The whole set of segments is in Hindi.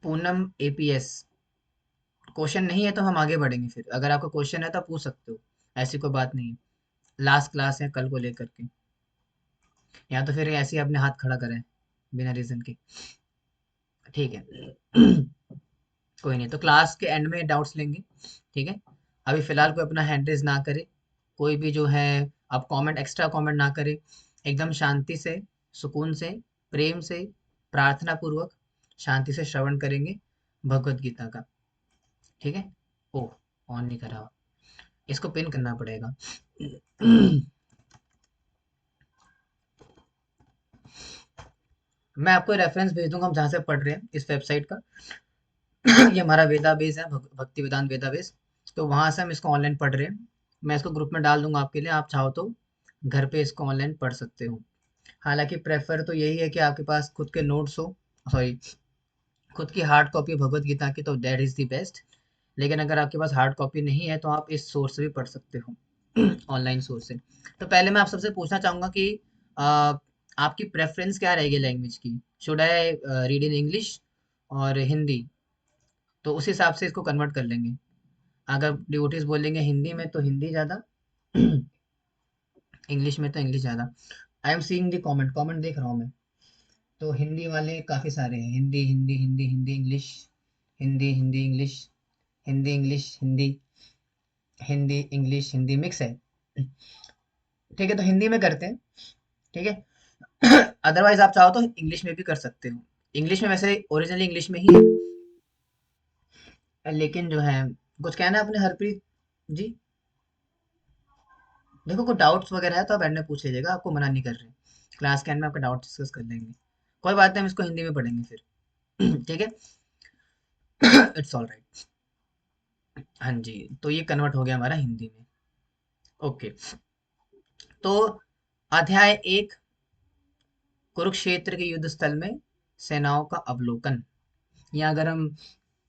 पूनम एपीएस। क्वेश्चन नहीं है तो हम आगे बढ़ेंगे, फिर अगर आपका क्वेश्चन है तो आप पूछ सकते हो, ऐसी कोई बात नहीं है। लास्ट क्लास है कल को लेकर के, या तो फिर ऐसे ही अपने हाथ खड़ा करें बिना रीजन के। ठीक है। कोई नहीं, तो क्लास के एंड में डाउट्स लेंगे। ठीक है। अभी फिलहाल कोई अपना हैंड रेज ना करे, कोई भी जो है आप कमेंट, एक्स्ट्रा कमेंट ना करे। एकदम शांति से, सुकून से, प्रेम से, प्रार्थना पूर्वक, शांति से श्रवण करेंगे भगवत गीता का। ठीक है। ओह, ऑन नहीं करा, इसको पिन करना पड़ेगा। मैं आपको रेफरेंस भेज दूंगा, हम जहाँ से पढ़ रहे हैं इस वेबसाइट का। ये हमारा वेदाबेस है, भक्ति वेदांत वेदाबेस। तो वहां से हम इसको ऑनलाइन पढ़ रहे हैं। मैं इसको ग्रुप में डाल दूंगा आपके लिए, आप चाहो तो घर पे इसको ऑनलाइन पढ़ सकते हो। हालांकि प्रेफर तो यही है कि आपके पास खुद के नोट्स हो, सॉरी, खुद की हार्ड कॉपी भगवत गीता की, तो दैट इज द बेस्ट। लेकिन अगर आपके पास हार्ड कॉपी नहीं है तो आप इस सोर्स से भी पढ़ सकते हो, ऑनलाइन सोर्स से। तो पहले मैं आप सबसे पूछना चाहूंगा कि आ, आपकी प्रेफरेंस क्या रहेगी लैंग्वेज की? Should I read in English और हिंदी? तो उस हिसाब से इसको कन्वर्ट कर लेंगे। अगर डिवोटीज बोलेंगे हिंदी में तो हिंदी ज़्यादा, इंग्लिश में तो इंग्लिश ज़्यादा। I am seeing the comment, comment देख रहा हूँ मैं। तो हिंदी वाले काफ़ी सारे हैं, Hindi Hindi Hindi Hindi English, Hindi Hindi English, Hindi English Hindi, Hindi English Hindi mix है। ठीक है, तो हिंदी में करते हैं। ठीक है। अदरवाइज आप चाहो तो इंग्लिश में भी कर सकते हो। इंग्लिश में वैसे ओरिजिनली इंग्लिश में ही है, लेकिन जो है, कुछ कहना है अपने हरप्रीत जी? देखो, कोई डाउट्स वगैरह है तो आप एंड में पूछ लीजिएगा, आपको मना नहीं कर रहे। क्लास के एंड में आपका डाउट डिस्कस कर लेंगे। कोई बात नहीं, हम इसको हिंदी में पढ़ेंगे फिर। ठीक है। It's all right. हाँ जी, तो ये कन्वर्ट हो गया हमारा हिंदी में। ओके। तो अध्याय 1, कुरुक्षेत्र के युद्ध स्थल में सेनाओं का अवलोकन। या अगर हम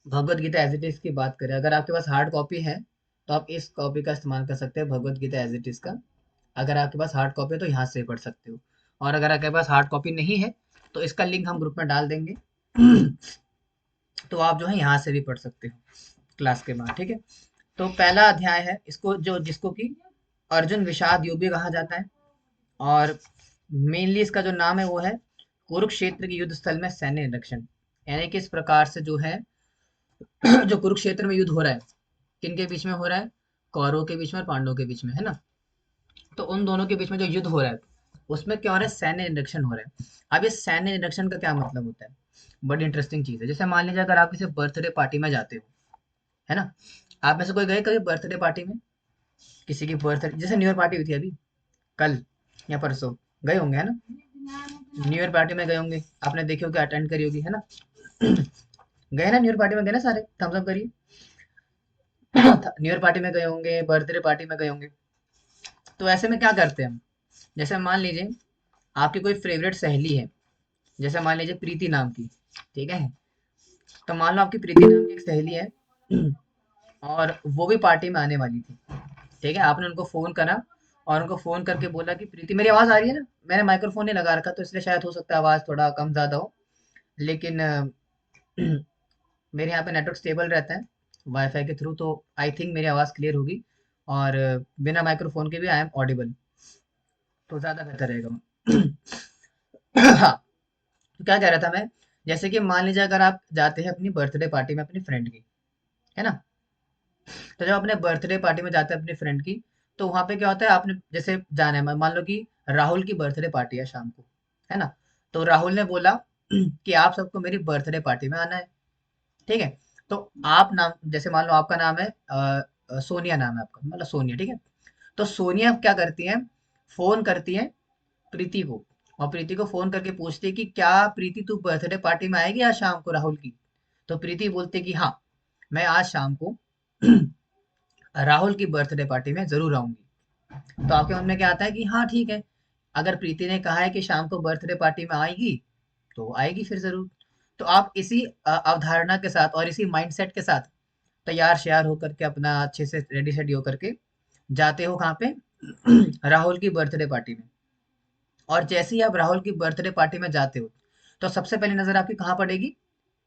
Bhagavad Gita as it is की बात करें, अगर आपके पास हार्ड कॉपी है तो आप इस कॉपी का इस्तेमाल कर सकते हैं, Bhagavad Gita as it is का। अगर आपके पास हार्ड कॉपी है तो यहाँ से पढ़ सकते हो, और अगर आपके पास हार्ड कॉपी नहीं है तो इसका लिंक हम ग्रुप में डाल देंगे। तो आप जो है यहाँ से भी पढ़ सकते हो क्लास के बाद। ठीक है। तो पहला अध्याय है, इसको जो जिसको कि अर्जुन विषाद युद्ध भी कहा जाता है, और मेनली इसका जो नाम है वो है कुरुक्षेत्र के युद्ध स्थल में सैन्य निरीक्षण। यानी कि इस प्रकार से जो है, जो कुरुक्षेत्र में युद्ध हो रहा है, किनके बीच में हो रहा है? कौरवों के बीच में और पांडवों के बीच में, है ना? तो उन दोनों के बीच में जो युद्ध हो रहा है, उसमें क्या हो रहा है? सैन्य निरीक्षण हो रहा है। अब ये सैन्य निरीक्षण का क्या मतलब होता है? बड़ी इंटरेस्टिंग चीज है। जैसे मान लीजिए अगर आप किसी बर्थडे पार्टी में जाते हो, है ना? आप में से कोई गए कभी बर्थडे पार्टी में? किसी की बर्थडे, जैसे न्यू ईयर पार्टी हुई थी अभी कल या परसों, गए होंगे, है ना? न्यू ईयर पार्टी में गए होंगे, आपने देखी होगी, अटेंड करी होगी, है ना? गए ना, न्यू ईयर पार्टी में गए ना सारे? थम्स अप करिए। न्यू ईयर पार्टी में गए होंगे, बर्थडे पार्टी में गए होंगे। तो ऐसे में क्या करते हैं हम? जैसे मान लीजिए आपकी कोई फेवरेट सहेली है, जैसे मान लीजिए प्रीति नाम की। ठीक है। तो मान लो आपकी प्रीति नाम की एक सहेली है, और वो भी पार्टी में आने वाली थी। ठीक है, आपने उनको फ़ोन करा और उनको फ़ोन करके बोला कि प्रीति, मेरी आवाज़ आ रही है ना? मैंने माइक्रोफ़ोन नहीं लगा रखा तो इसलिए शायद हो सकता है आवाज़ थोड़ा कम ज़्यादा हो। लेकिन मेरे यहाँ पे नेटवर्क स्टेबल रहता है वाईफ़ाई के थ्रू, तो आई थिंक मेरी आवाज़ क्लियर होगी, और बिना माइक्रोफ़ोन के भी आई एम ऑडिबल, तो ज़्यादा बेहतर रहेगा। हाँ, तो क्या कह रहा था मैं? जैसे कि मान लीजिए अगर आप जाते हैं अपनी बर्थडे पार्टी में अपनी फ्रेंड की, है ना? तो जब अपने बर्थडे पार्टी में जाते हैं अपनी फ्रेंड की, तो वहाँ पे क्या होता है, आपने जैसे जाना है, मान लो कि राहुल की बर्थडे पार्टी है शाम को, है ना? तो राहुल ने बोला कि आप सबको मेरी बर्थडे पार्टी में आना है। ठीक है। तो आप नाम, जैसे मान लो आपका नाम है सोनिया, नाम है आपका, मतलब सोनिया, ठीक है? तो सोनिया क्या करती है, फोन करती है प्रीति को, और प्रीति को फोन करके पूछती है कि क्या प्रीति तू बर्थडे पार्टी में आएगी आज शाम को राहुल की? तो प्रीति बोलती है कि हाँ, मैं आज शाम को राहुल की बर्थडे पार्टी में जरूर आऊंगी। तो आपके मन में क्या आता है कि हाँ ठीक है, अगर प्रीति ने कहा है कि शाम को बर्थडे पार्टी में आएगी तो आएगी फिर जरूर। तो आप इसी अवधारणा के साथ और इसी माइंडसेट के साथ तैयार श्यार होकर के, अपना अच्छे से रेडी शेडी होकर के जाते हो कहाँ पे? राहुल की बर्थडे पार्टी में। और जैसे ही आप राहुल की बर्थडे पार्टी में जाते हो, तो सबसे पहली नजर आपकी कहाँ पड़ेगी?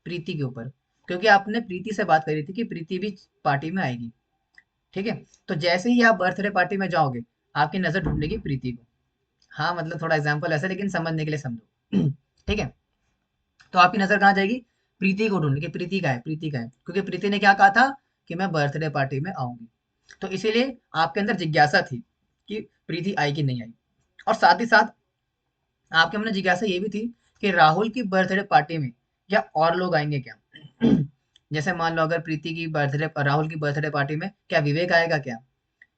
प्रीति के ऊपर। क्योंकि आपने प्रीति से बात करी थी कि प्रीति भी पार्टी में आएगी, ठीक है। तो जैसे ही आप बर्थडे पार्टी में जाओगे, आपकी नजर ढूंढेगी प्रीति को। हाँ मतलब थोड़ा एग्जाम्पल ऐसा, लेकिन समझने के लिए समझो। ठीक है, तो आपकी नजर कहाँ जाएगी? प्रीति को ढूंढ के, प्रीति का है, प्रीति का है, क्योंकि प्रीति ने क्या कहा था कि मैं बर्थडे पार्टी में आऊंगी। तो इसीलिए आपके अंदर जिज्ञासा थी कि प्रीति आई कि नहीं आई। और साथ ही साथ आपके मन में जिज्ञासा ये भी थी कि राहुल की बर्थडे पार्टी में क्या और लोग आएंगे क्या? जैसे मान लो अगर प्रीति की बर्थडे, राहुल की बर्थडे पार्टी में क्या विवेक आएगा क्या?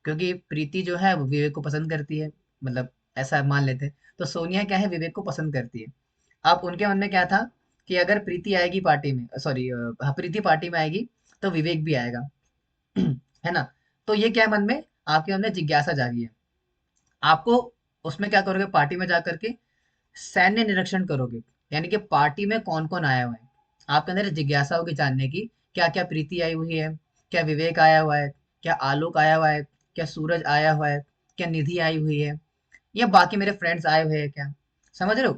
क्योंकि प्रीति जो है वो विवेक को पसंद करती है, मतलब ऐसा मान लेते हैं। तो सोनिया क्या है, विवेक को पसंद करती है। अब उनके मन में क्या था कि अगर प्रीति आएगी पार्टी में, सॉरी हाँ, प्रीति पार्टी में आएगी तो विवेक भी आएगा। है ना? तो ये क्या है, मन में आपके मन में जिज्ञासा जागी है। आपको उसमें क्या करोगे, पार्टी में जा करके सैन्य निरीक्षण करोगे, यानी कि पार्टी में कौन कौन आया हुआ है। आपके अंदर जिज्ञासा होगी जानने की, क्या क्या प्रीति आई हुई है, क्या विवेक आया हुआ है, क्या आलोक आया हुआ है, क्या सूरज आया हुआ है, क्या निधि आई हुई है, या बाकी मेरे फ्रेंड्स आए हुए हैं क्या? समझ रहे हो?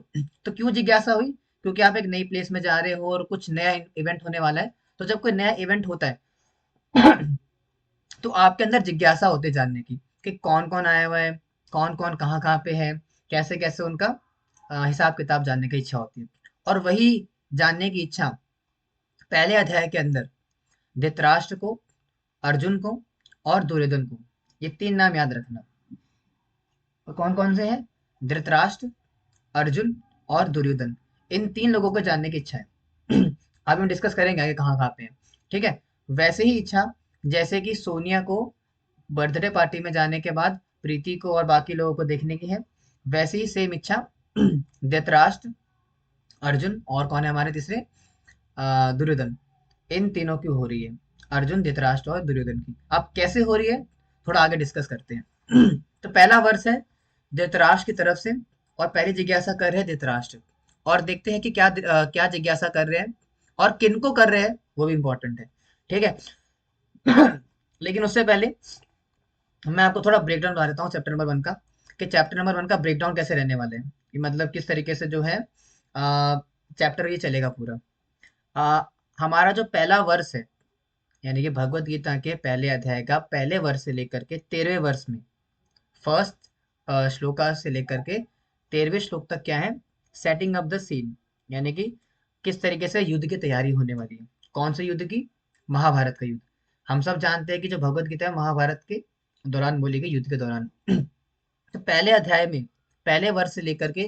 तो क्यों जिज्ञासा हुई? क्योंकि आप एक नई प्लेस में जा रहे हो और कुछ नया इवेंट होने वाला है। तो जब कोई नया इवेंट होता है तो आपके अंदर जिज्ञासा होती है जानने की कि कौन कौन आया हुआ है, कौन कौन कहाँ कहाँ पे है, कैसे कैसे उनका हिसाब किताब जानने की इच्छा होती है। और वही जानने की इच्छा पहले अध्याय के अंदर धृतराष्ट्र को, अर्जुन को और दुर्योधन को, ये तीन नाम याद रखना। और कौन कौन से हैं? धृतराष्ट्र, अर्जुन और दुर्योधन। इन तीन लोगों को जानने की इच्छा है। अभी हम डिस्कस करेंगे आगे कहाँ कहाँ पे हैं। ठीक है, वैसे ही इच्छा जैसे कि सोनिया को बर्थडे पार्टी में जाने के बाद प्रीति को और बाकी लोगों को देखने की है, वैसे ही सेम इच्छा धृतराष्ट्र, अर्जुन और कौन है हमारे तीसरे, दुर्योधन, इन तीनों की हो रही है। अर्जुन, धृतराष्ट्र और दुर्योधन की। अब कैसे हो रही है थोड़ा आगे डिस्कस करते हैं। तो पहला वर्ष है धृतराष्ट्र की तरफ से, और पहली जिज्ञासा कर रहे हैं धृतराष्ट्र। और देखते हैं कि क्या जिज्ञासा कर रहे हैं और किनको कर रहे हैं, वो भी इंपॉर्टेंट है। ठीक है। लेकिन उससे पहले मैं आपको थोड़ा ब्रेकडाउन बता देता हूँ चैप्टर नंबर 1 का, कि चैप्टर नंबर 1 का ब्रेकडाउन कैसे रहने वाले हैं, कि मतलब किस तरीके से जो है चैप्टर ये चलेगा पूरा। आ, हमारा जो पहला वर्ष है, यानी कि भगवत गीता के पहले अध्याय का पहले वर्ष से लेकर के 13वें वर्ष में, फर्स्ट श्लोका से लेकर के 13वें श्लोक तक क्या है, सेटिंग अप द सीन, यानी कि किस तरीके से युद्ध की तैयारी होने वाली है। कौन से युद्ध की? महाभारत का युद्ध। हम सब जानते हैं कि जो भगवत गीता है महाभारत के दौरान बोली गई, युद्ध के दौरान। तो पहले अध्याय में पहले वर्ष से लेकर के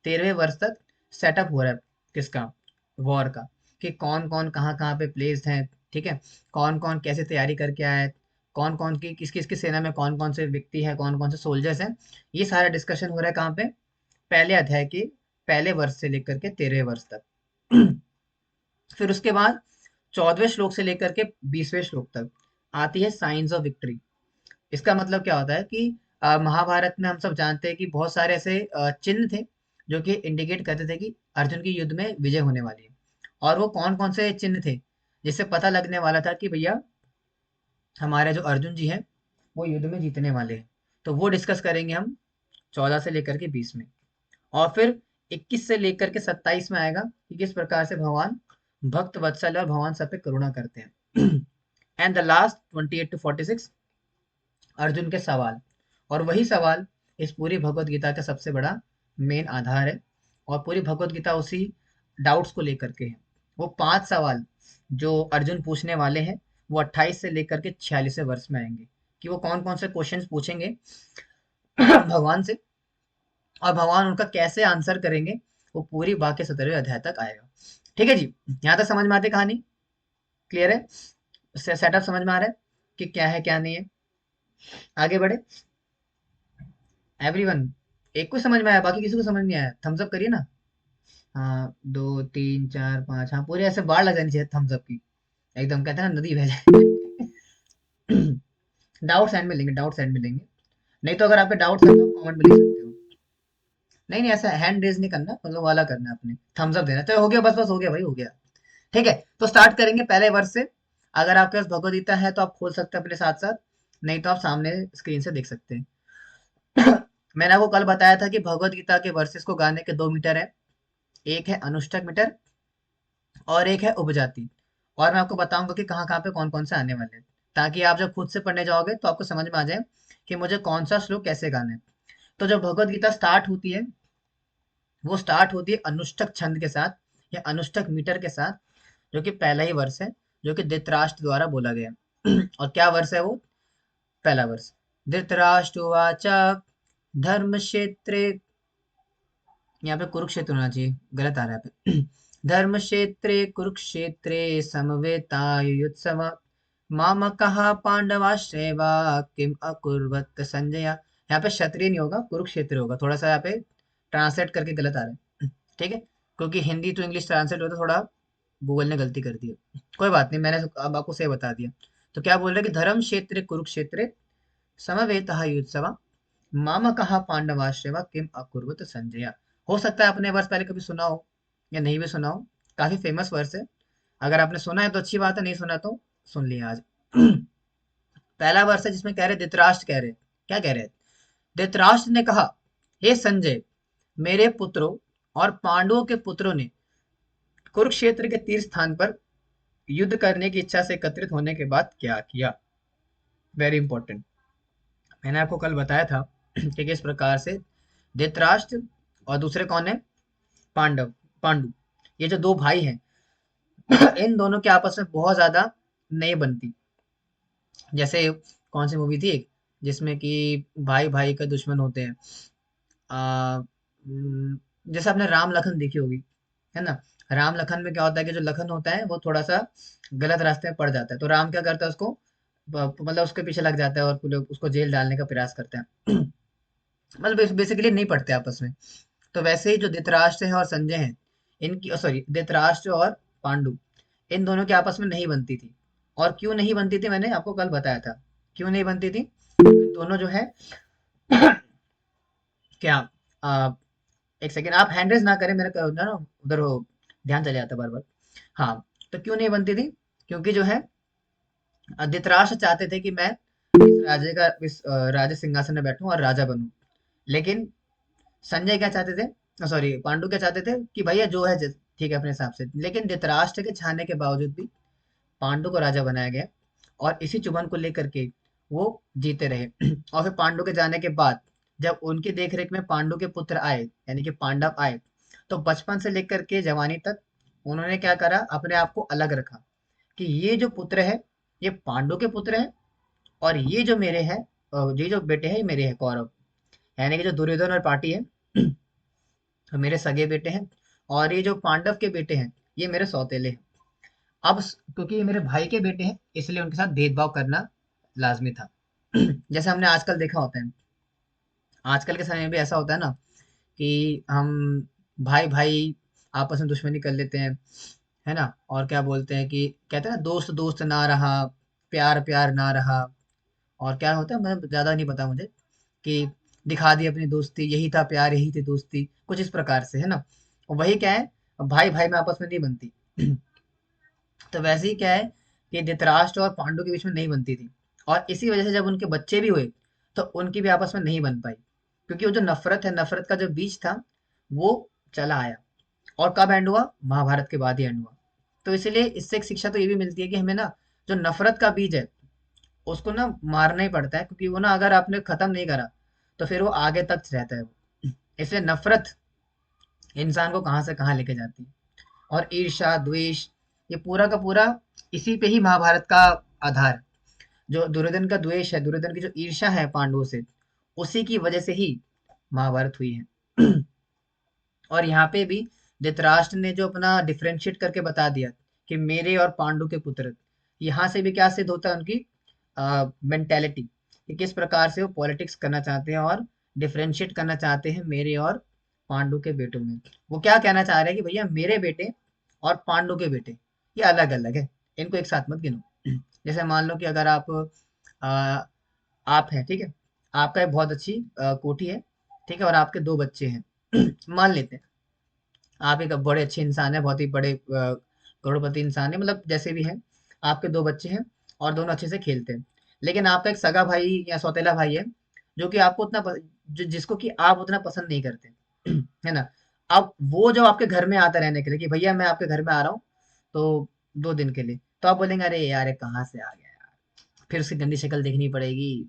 13वें वर्ष तक सेटअप हो रहा है किसका, वॉर का, कि कौन कौन कहाँ कहाँ पे प्लेस्ड है। ठीक है, कौन कौन कैसे तैयारी करके आया है, कौन कौन की किस किस की सेना में कौन कौन से व्यक्ति है, कौन कौन से सोल्जर्स हैं। ये सारा डिस्कशन हो रहा है कहाँ पे, पहले अध्याय के पहले वर्ष से लेकर के 13वें वर्ष तक। फिर उसके बाद 14वें श्लोक से लेकर के 20वें श्लोक तक आती है साइंस ऑफ विक्ट्री। इसका मतलब क्या होता है कि महाभारत में हम सब जानते हैं कि बहुत सारे ऐसे चिन्ह थे जो कि इंडिकेट करते थे कि अर्जुन की युद्ध में विजय होने वाली है। और वो कौन कौन से चिन्ह थे जिससे पता लगने वाला था कि भैया हमारे जो अर्जुन जी हैं वो युद्ध में जीतने वाले हैं। तो वो डिस्कस करेंगे हम 14 से लेकर के 20 में। और फिर 21 से लेकर के 27 में आएगा कि किस प्रकार से भगवान भक्त वत्सल और भगवान सब पे करुणा करते हैं। And the last 28 two 46 Arjun के सवाल। और वही सवाल इस पूरी भगवत गीता का सबसे बड़ा मेन आधार है। और पूरी भगवत गीता उसी डाउट्स को लेकर के है। वो 5 सवाल जो अर्जुन पूछने वाले हैं वो 28 से लेकर के 46वें वर्ष में आएंगे, कि वो कौन कौन से क्वेश्चंस पूछेंगे भगवान से, और भगवान उनका कैसे आंसर करेंगे, वो पूरी बाकी 17वें अध्याय तक आएगा। ठीक है जी, यहाँ तक समझ में आती कहानी? क्लियर है? सेटअप समझ में आ रहा है कि क्या है क्या नहीं है? आगे बढ़े एवरीवन। एक को समझ में आया, बाकी किसी को समझ नहीं आया? थम्स अप करिए ना। हाँ, 2 3 4 5, हाँ पूरे ऐसे बाढ़ लग जानी चाहिए थम्स अप की, एकदम कहते हैं ना नदी बह जाए। डाउट्स एंड में लेंगे, डाउट्स एंड में लेंगे। नहीं तो अगर आपके डाउट्स हैं तो कमेंट में लिख सकते हो। नहीं नहीं, ऐसा हैंड रेज नहीं करना, मतलब वाला करना है, अपने थम्स अप देना। तो हो गया, बस बस हो गया भाई, हो गया। ठीक है, तो स्टार्ट करेंगे पहले वर्ष से। अगर आपके पास भगवद गीता है तो आप खोल सकते हैं अपने साथ साथ, नहीं तो आप सामने स्क्रीन से देख सकते हैं। मैंने आपको कल बताया था कि भगवद गीता के वर्सेस को गाने के 2 मीटर है। एक है अनुष्टक मीटर और एक है उपजाति। और मैं आपको बताऊंगा कि कहाँ कहाँ पे कौन कौन से आने वाले हैं, ताकि आप जब खुद से पढ़ने जाओगे तो आपको समझ में आ जाए कि मुझे कौन सा श्लोक कैसे गाना है। तो जब भगवत गीता स्टार्ट होती है, वो स्टार्ट होती है अनुष्टक छंद के साथ या अनुष्टक मीटर के साथ, जो कि पहला ही वर्ष है, जो कि धृतराष्ट्र द्वारा बोला गया है। और क्या वर्ष है वो? पहला वर्ष। धृतराष्ट्र उवाच धर्म क्षेत्रे, यहाँ पे कुरुक्षेत्र होना चाहिए, गलत आ रहा है यहाँ पे। धर्म क्षेत्रे कुरुक्षेत्रे समवेतायुत्सव मामकः पांडवाश्चैव किम अकुर्वत संजय। यहाँ पे क्षत्रिय नहीं होगा, कुरुक्षेत्र होगा। थोड़ा सा यहाँ पे ट्रांसलेट करके गलत आ रहा है, ठीक है, क्योंकि हिंदी टू इंग्लिश ट्रांसलेट होता, थोड़ा गूगल ने गलती कर दी है। कोई बात नहीं, मैंने अब आपको सही बता दिया। तो क्या बोल रहे हैं कि धर्म क्षेत्र कुरुक्षेत्र समवेतः युत्सव मामकः पांडवाश्चैव किम अकुर्वत संजय। हो सकता है आपने वर्ष पहले कभी सुना हो या नहीं भी सुना हो, काफी फेमस वर्ष है। अगर आपने सुना है तो अच्छी बात है, नहीं सुना तो सुन लिया आज। पहला वर्ष है जिसमें कह रहे धृतराष्ट्र कह रहे, क्या कह रहे? धृतराष्ट्र ने कहा, हे संजय, मेरे पुत्रों और पांडवों के पुत्रों ने कुरुक्षेत्र के तीर्थ स्थान पर युद्ध करने की इच्छा से एकत्रित होने के बाद क्या किया। Very important. मैंने आपको कल बताया था कि किस प्रकार से धृतराष्ट्र और दूसरे कौन है, पांडव, पांडु, ये जो दो भाई हैं, इन दोनों के आपस में बहुत ज्यादा नहीं बनती। जैसे कौन सी मूवी थी एक, जिसमें कि भाई भाई का दुश्मन होते हैं, जैसे आपने राम लखन देखी होगी, है ना। राम लखन में क्या होता है कि जो लखन होता है वो थोड़ा सा गलत रास्ते में पड़ जाता है, तो राम क्या करता है उसको मतलब उसके पीछे लग जाता है और पूरे उसको जेल डालने का प्रयास करते हैं। मतलब बेसिकली नहीं पढ़ते आपस में। तो वैसे ही जो धृतराष्ट्र है और संजय है, इनकी, सॉरी, धृतराष्ट्र और पांडु, इन दोनों की आपस में नहीं बनती थी। और क्यों नहीं बनती थी मैंने आपको कल बताया था, क्यों नहीं बनती थी। दोनों जो है क्या, आ, एक सेकेंड, आप हैंड रेज ना करें, मेरे को ना उधर हो, ध्यान चले जाता बार बार। हाँ, तो क्यों नहीं बनती थी, क्योंकि जो है धृतराष्ट्र चाहते थे कि मैं इस राज सिंहासन में बैठूं और राजा बनूं। लेकिन संजय क्या चाहते थे, सॉरी, पांडु क्या चाहते थे कि भैया जो है ठीक है अपने हिसाब से। लेकिन धृतराष्ट्र के चाहने के बावजूद भी पांडु को राजा बनाया गया, और इसी चुभन को लेकर के वो जीते रहे। और फिर पांडु के जाने के बाद जब उनकी देखरेख में पांडु के पुत्र आए, यानी कि पांडव आए, तो बचपन से लेकर के जवानी तक उन्होंने क्या करा, अपने आप को अलग रखा कि ये जो पुत्र है ये पांडु के पुत्र हैं, और ये जो मेरे हैं, ये जो बेटे हैं ये मेरे हैं कौरव, यानी कि जो दुर्योधन और पार्टी है तो मेरे सगे बेटे हैं, और ये जो पांडव के बेटे हैं ये मेरे सौतेले हैं। अब क्योंकि ये मेरे भाई के बेटे हैं, इसलिए उनके साथ भेदभाव करना लाजमी था। जैसे हमने आजकल देखा होता है, आजकल के समय में भी ऐसा होता है ना कि हम भाई भाई आपस में दुश्मनी कर लेते हैं, है ना। और क्या बोलते हैं कि कहते हैं ना, दोस्त दोस्त ना रहा, प्यार प्यार ना रहा, और क्या होता है, मतलब ज्यादा नहीं पता मुझे, कि दिखा दी अपनी दोस्ती, यही था प्यार यही थी दोस्ती, कुछ इस प्रकार से, है ना। और वही क्या है, भाई भाई में आपस में नहीं बनती। तो वैसे ही क्या है कि धृतराष्ट्र और पांडु के बीच में नहीं बनती थी, और इसी वजह से जब उनके बच्चे भी हुए तो उनकी भी आपस में नहीं बन पाई, क्योंकि वो जो नफरत है, नफरत का जो बीज था वो चला आया। और कब एंड हुआ? महाभारत के बाद ही एंड हुआ। तो इसीलिए इससे एक शिक्षा तो ये भी मिलती है कि हमें ना, जो नफरत का बीज है उसको ना मारना ही पड़ता है, क्योंकि वो ना अगर आपने खत्म नहीं करा तो फिर वो आगे तक रहता है वो। इसलिए नफरत इंसान को कहाँ से कहाँ लेके जाती है। और ईर्ष्या द्वेष, ये पूरा का पूरा इसी पे ही महाभारत का आधार है। जो दुर्योधन का द्वेष है, दुर्योधन की जो ईर्ष्या है पांडवों से, उसी की वजह से ही महाभारत हुई है। और यहाँ पे भी धृतराष्ट्र ने जो अपना डिफरेंशिएट करके बता दिया कि मेरे और पांडु के पुत्र, यहाँ से भी क्या सिद्ध होता है उनकी मेंटेलिटी, कि किस प्रकार से वो पॉलिटिक्स करना चाहते हैं और डिफरेंशिएट करना चाहते हैं मेरे और पांडु के बेटों में। वो क्या कहना चाह रहे हैं कि भैया मेरे बेटे और पांडु के बेटे ये अलग अलग है, इनको एक साथ मत गिनो। जैसे मान लो कि अगर आ, आप हैं, ठीक है, आपका एक बहुत अच्छी कोठी है, ठीक है, और आपके दो बच्चे हैं। मान लेते हैं आप एक बड़े अच्छे इंसान है, बहुत ही बड़े करोड़पति इंसान है, मतलब जैसे भी हैं, आपके दो बच्चे हैं और दोनों अच्छे से खेलते हैं। लेकिन आपका एक सगा भाई या सौतेला भाई है, जो कि आपको उतना जिसको कि आप उतना पसंद नहीं करते, है ना। अब वो जो आपके घर में आता रहने के लिए कि भैया मैं आपके घर में आ रहा हूँ, तो 2 दिन के लिए। तो आप बोलेंगे अरे यार ये कहाँ से आ गया यार, फिर उसकी गंदी शक्ल देखनी पड़ेगी।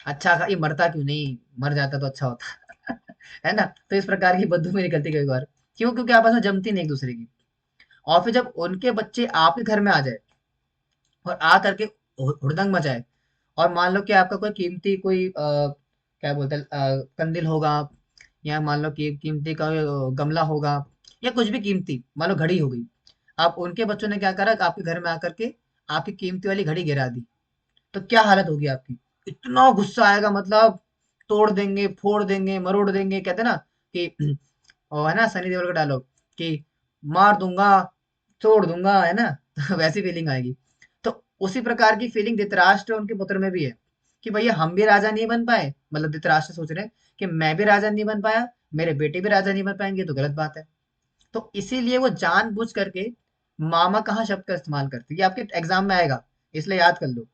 अच्छा ये मरता क्यों नहीं, मर जाता तो अच्छा होता। है ना? तो इस प्रकार की बददुआ भी निकलती कई बार। क्यों? क्योंकि आपस में जमती नहीं एक दूसरे की। और फिर जब उनके बच्चे आपके घर में आ जाए और आ करके हुड़दंग मचाए, और मान लो कि आपका कोई कीमती कोई क्या बोलते हैं कंदील होगा, या मान लो कि कीमती का गमला होगा, या कुछ भी कीमती, मान लो घड़ी हो गई, आप उनके बच्चों ने क्या करा कि आपके घर में आकर के आपकी कीमती वाली घड़ी गिरा दी, तो क्या हालत होगी आपकी? इतना गुस्सा आएगा, मतलब तोड़ देंगे, फोड़ देंगे, मरोड़ देंगे, कहते हैं ना कि वो है ना सनी देओल का डायलॉग कि मार दूंगा, तोड़ दूंगा, है ना? तो वैसी फीलिंग आएगी। तो उसी प्रकार की फीलिंग धृतराष्ट्र और उनके पुत्र में भी है कि भैया हम भी राजा नहीं बन पाए, मतलब धृतराष्ट्र सोच रहे हैं कि मैं भी राजा नहीं बन पाया, मेरे बेटे भी राजा नहीं बन पाएंगे, तो गलत बात है। तो इसीलिए वो जानबूझ करके मामा कहाँ शब्द का इस्तेमाल करती है। ये आपके एग्जाम में आएगा, इसलिए याद कर लो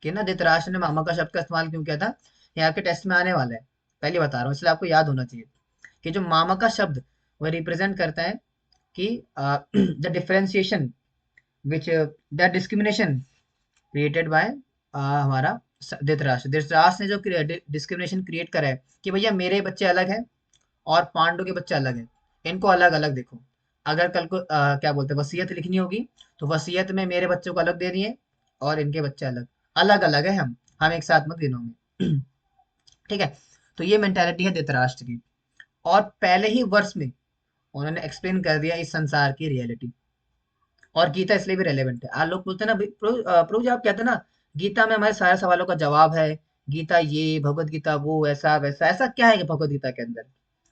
कि ना धृतराष्ट्र ने मामा का शब्द का इस्तेमाल क्यों किया था। ये आपके टेस्ट में आने वाला है, पहले बता रहा हूँ, इसलिए आपको याद होना चाहिए कि जो मामा का शब्द वह रिप्रेजेंट करता है कि the differentiation which the discrimination created by हमारा धृतराष्ट्र। धृतराष्ट्र ने जो डिस्क्रिमिनेशन क्रिएट करा है कि भैया मेरे बच्चे अलग हैं और पांडु के बच्चे अलग हैं, इनको अलग अलग देखो। अगर कल को क्या बोलते हैं वसीयत लिखनी होगी, तो वसीयत में मेरे बच्चों को अलग दे दिए और इनके बच्चे अलग, अलग अलग है, हम एक साथ मत गिनोगे। ठीक है? तो ये मेंटालिटी है धृतराष्ट्र की। और पहले ही वर्ष में उन्होंने एक्सप्लेन कर दिया इस संसार की रियलिटी। और गीता इसलिए भी रेलेवेंट है। आज लोग बोलते हैं ना प्रभु जी, आप कहते हैं ना गीता में हमारे सारे सवालों का जवाब है, गीता ये, भगवत गीता वो, ऐसा वैसा, ऐसा क्या है कि भगवत गीता के अंदर?